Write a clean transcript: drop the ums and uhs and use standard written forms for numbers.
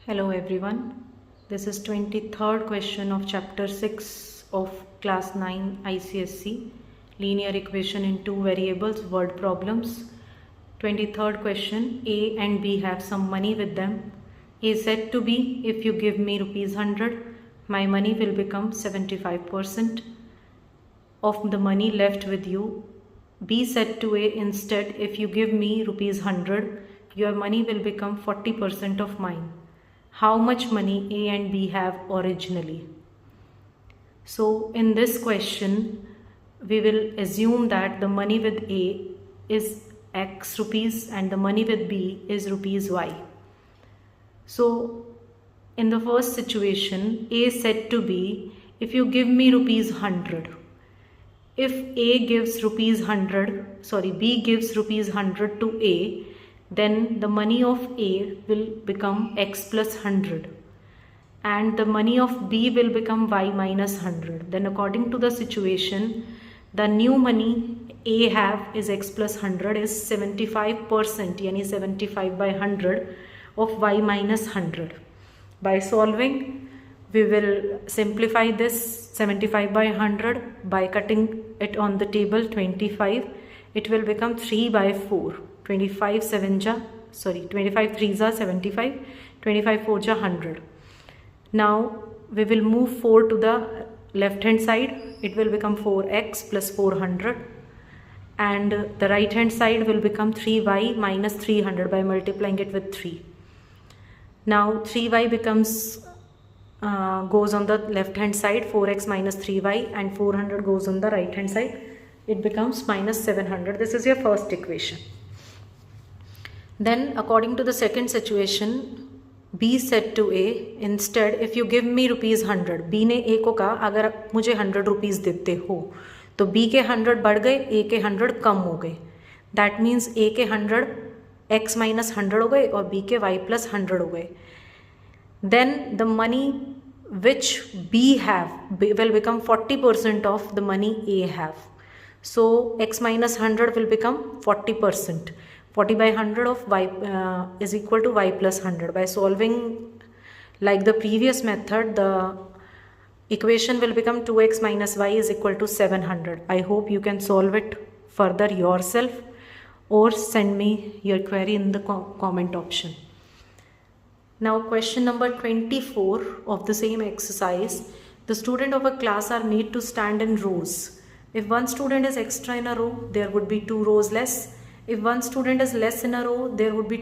Hello everyone. This is 23rd question of chapter 6 of class 9 ICSC linear equation in two variables word problems. 23rd question, A and B have some money with them. A said to B, if you give me rupees 100, my money will become 75% of the money left with you. B said to A, instead, if you give me rupees 100, your money will become 40% of mine. How much money A and B have originally? So in this question, we will assume that the money with A is X rupees and the money with B is rupees Y. So in the first situation, A said to B, if you give me rupees 100, if B gives rupees 100 to A, then the money of A will become X plus 100 and the money of B will become Y minus 100. Then according to the situation, the new money A have is X plus 100 is 75%, yani 75 by 100 of Y minus 100. By solving, we will simplify this 75 by 100 by cutting it on the table 25. It will become 3 by 4. 25 3s are 75, 25 4s are 100. Now we will move 4 to the left hand side. It will become 4x plus 400 and the right hand side will become 3y minus 300 by multiplying it with 3. Now 3y becomes goes on the left hand side, 4x minus 3y, and 400 goes on the right hand side. It becomes minus 700. This is your first equation. Then according to the second situation, B said to A, instead if you give me rupees 100, B ने A को कहा अगर मुझे 100 rupees देते हो तो B के 100 बढ़ गए, A के 100 कम हो गए. That means A के 100 X minus 100 हो गए और B के Y plus 100 हो गए. Then the money which B have will become 40% of the money A have. So X minus 100 will become 40%. 40 by 100 of Y is equal to Y plus 100. By solving like the previous method, the equation will become 2x minus y is equal to 700. I hope you can solve it further yourself or send me your query in the comment option. Now question number 24 of the same exercise. The student of a class are need to stand in rows. If one student is extra in a row, there would be 2 rows less. If one student is less in a row, there would be